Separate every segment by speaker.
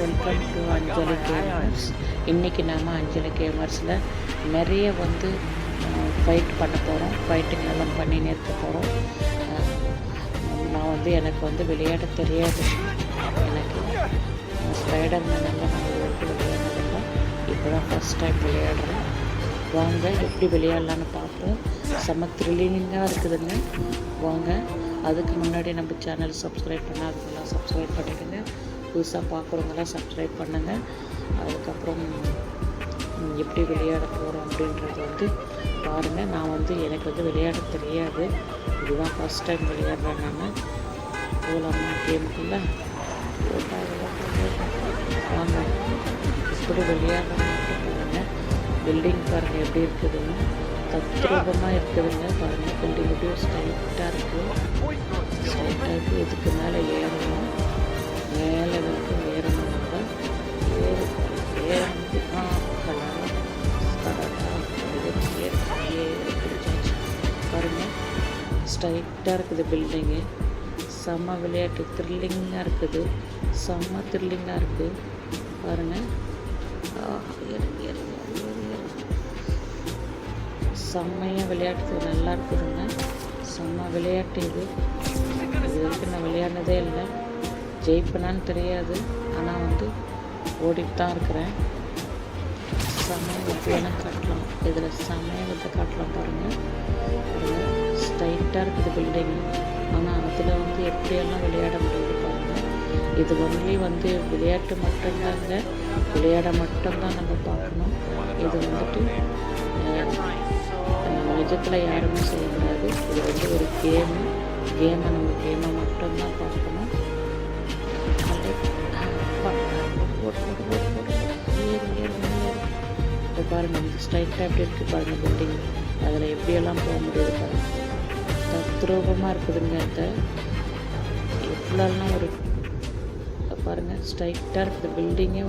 Speaker 1: Welcome to Anjali gamers. இன்றைக்கி நாம் அஞ்சலி கேமர்ஸில் நிறைய ஃபைட் பண்ண போகிறோம். ஃபைட்டிங் எல்லாம் பண்ணின்னு இருக்க போகிறோம். நான் எனக்கு விளையாட தெரியாது. எனக்கு ஸ்பைடர் மேன் எல்லாம் நான் விளையாடுறதில்லை. இப்போ தான் ஃபஸ்ட் டைம் விளையாடுறேன். வாங்க எப்படி விளையாடலான்னு பார்ப்போம். செம்ம த்ரில்லிங்காக இருக்குதுங்க. வாங்க. அதுக்கு முன்னாடி நம்ம சேனல் சப்ஸ்கிரைப் பண்ணாதவங்களாம் சப்ஸ்கிரைப் பண்ணிடுங்க. புதுசாக பார்க்குறவங்களாம் சப்ஸ்கிரைப் பண்ணுங்கள். அதுக்கப்புறம் எப்படி விளையாட போகிறோம் அப்படின்றது பாருங்கள். நான் எனக்கு விளையாட தெரியாது. இதுதான் ஃபஸ்ட் டைம் விளையாடுறேன். நான் போகலாமா கேமுக்குள்ளே? வாங்க இப்படி விளையாடுறேன் பாருங்கள். பில்டிங் பாருங்கள் எப்படி இருக்குதுன்னு. தத்ரூபமாக இருக்குதுங்க பாருங்கள். பில்டிங் எப்படி ஸ்ட்ரைட்டாக இருக்குது. ஸ்ட்ரைட்டாக இருக்குது. இதுக்கு மேலே ஏறணும். மேலே ஏறணும். பாருங்கள் ஸ்ட்ரைட்டாக இருக்குது பில்டிங்கு. செம்ம விளையாட்டு த்ரில்லிங்காக இருக்குது. செம்ம த்ரில்லிங்காக இருக்குது பாருங்கள். செம்மையாக விளையாட்டு நல்லா இருக்குதுங்க. செம்ம விளையாட்டு இது வரைக்கும் நான் விளையாடினதே இல்லை. ஜெயிப்பனான்னு தெரியாது. ஆனால் ஓடிட்டு தான் இருக்கிறேன். சமயம் வேணால் காட்டலாம். இதில் சமயத்தை காட்டலாம் பாருங்கள். ஸ்ட்ரைட்டாக இருக்குது பில்டிங்கு. ஆனால் அதில் எப்படியெல்லாம் விளையாட முடியுது பாருங்கள். இது ஒன்லி விளையாட்டு மட்டும்தாங்க. விளையாட மட்டும்தான் நம்ம பார்க்கணும். இது நிஜத்தில் யாருமே செய்யக்கூடாது. இது ஒரு கேமை நம்ம கேமை மட்டும்தான் பார்க்கணும். இப்போ பாருங்கள் ஸ்ட்ரைட்டாக எப்படி இருக்குது பாருங்கள் பில்டிங். அதில் எப்படியெல்லாம் போக முடியுது பாருங்கள். தத்ரூபமாக இருக்குதுங்க. எவ்வளோலாம் ஒரு பாருங்கள் ஸ்ட்ரைட்டாக இருக்குது பில்டிங்கே.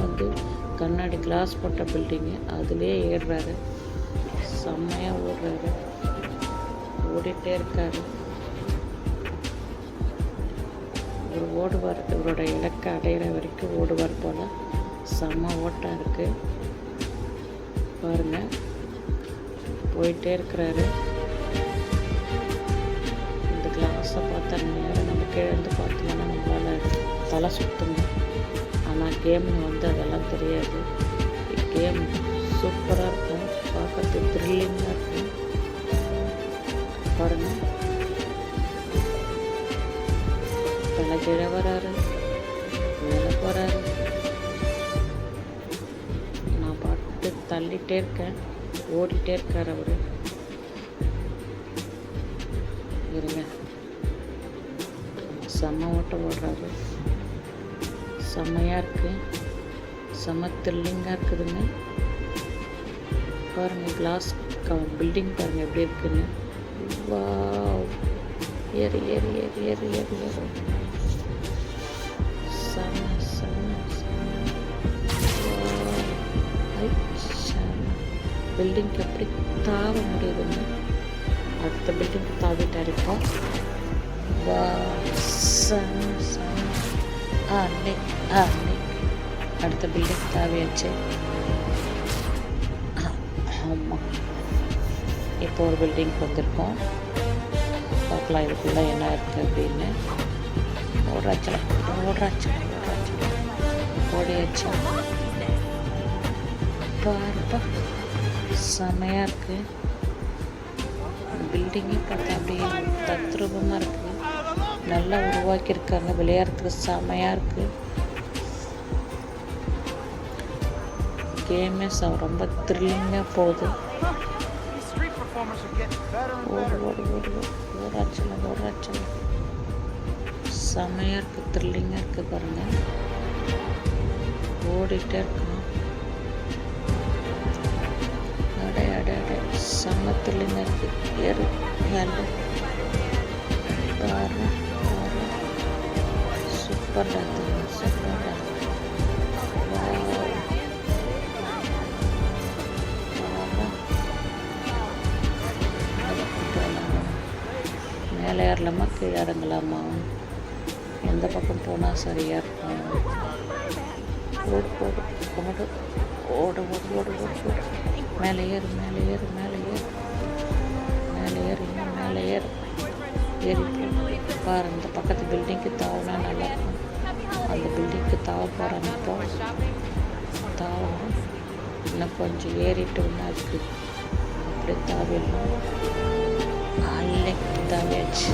Speaker 1: கண்ணாடி கிளாஸ் போட்ட பில்டிங்கு. அதிலே ஏறுறாரு. செம்மையாக ஓடுறாரு. ஓடிட்டே இருக்காரு. ஒரு ஓடுவார். இவரோட இலக்கை அடையிற வரைக்கும் ஓடுவார் போல். செம்ம ஓட்டம் இருக்குது பாருங்கள். போயிட்டே இருக்கிறாரு. இந்த கிளாஸை பார்த்தா நேரம் நம்ம கீழே பார்த்தோம்னா நம்மளால் தலை சுற்றுங்க. ஆனால் கேம் அதெல்லாம் தெரியாது. கேம் சூப்பராக இருக்கும். பார்க்கறதுக்கு த்ரில்லிங்காக இருக்கும் பாருங்கள். தலை கீழே வராரு, மேலே போகிறாரு. நான் பாட்டு தள்ளிகிட்டே இருக்கேன். ஓடிட்டே இருக்கார் அவர். இருங்க. செம்ம ஓட்டம் ஓடுறாரு. செம்மையாக இருக்குது. செம்ம த்ரில்லிங்காக இருக்குதுங்க பாருங்கள். கிளாஸ் பில்டிங் பாருங்கள் எப்படி இருக்குன்னு. வாவ். ஏறு ஏறு ஏறு ஏறு ஏறு ஏறு. செம்ம செம்ம பில்டிங்க்கு எப்படி தாவ முடியுதுங்க. அடுத்த பில்டிங்க்கு தாவிட்டார் இப்போ. வா செம்ம செம்ம. அடுத்த பில்டிங் தாவியாச்சு. ஆமாம். இப்போ ஒரு பில்டிங்க்கு வந்திருக்கோம். பார்க்கலாம் இதுக்குள்ளே என்ன இருக்குது அப்படின்னு. ஓடியாச்சா பாருப்பா. செமையாக இருக்குது. பில்டிங்கே பார்த்தா அப்படியே தத்ரூபமாக இருக்குது. நல்லா உருவாக்கியிருக்காங்க. விளையாடுறதுக்கு செமையாக இருக்குது. கேமே ரொம்ப த்ரில்லிங்காக போகுது. ஓடாச்சல செமையாக இருக்குது. த்ரில்லிங்காக இருக்குது பாருங்கள். ஓடிட்டே இருக்கணும். அடை செம்ம த்ரில்லிங்காக இருக்குது. ஏறு ஏழு பாரு. சூப்பர்டா சூப்பர்டா. மேலே ஏறலாமா கீழே இறங்கலாமா? எந்த பக்கம் போனால் சரியாக இருக்கும்? ஓடு ஓடு ஓடு ஓடு ஓடு ஓடு ஓடு ஓடு மேலே ஏறு மேலே ஏறு மேலே ஏறு மேலே ஏறு இன்னும் மேலே ஏறு ஏறி பாரு. இந்த பக்கத்து பில்டிங்க்கு தாவுனா நல்லாயிருக்கும். அந்த பில்டிங்க்கு தாவ போகிறேன். இப்போ தாவணும். இன்னும் கொஞ்சம் ஏறிட்டு ஒன்று அதுக்கு அப்படியே தாவிடணும். அன்னைக்கு தாவியாச்சு.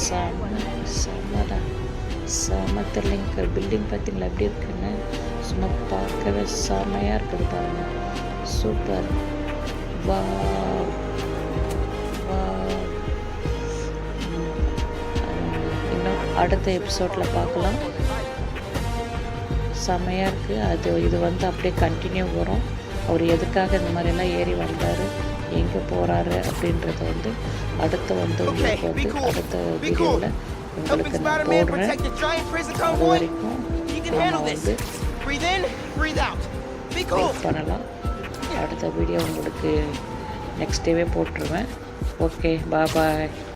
Speaker 1: செம்மடா செமத்தில்லைங்க. பில்டிங் பார்த்தீங்களா எப்படி இருக்குன்னு? சும்மா பார்க்கவே செமையாக இருக்குது பாருங்கள். சூப்பர். வா இன்னும் அடுத்த எபிசோடில் பார்க்கலாம். செமையாக இருக்குது. இது அப்படியே கண்டினியூ வரும். அவர் எதுக்காக இந்த மாதிரிலாம் ஏறி வந்தார், எங்கே போகிறாரு அப்படின்றத அடுத்த உங்களுக்கு அடுத்த வீடியோவில் உங்களுக்கு நான் போடுறேன். அது வரைக்கும் நாம் வெயிட் பண்ணலாம். அடுத்த வீடியோ உங்களுக்கு நெக்ஸ்ட் டேவே போட்டுருவேன். ஓகே, பாய்.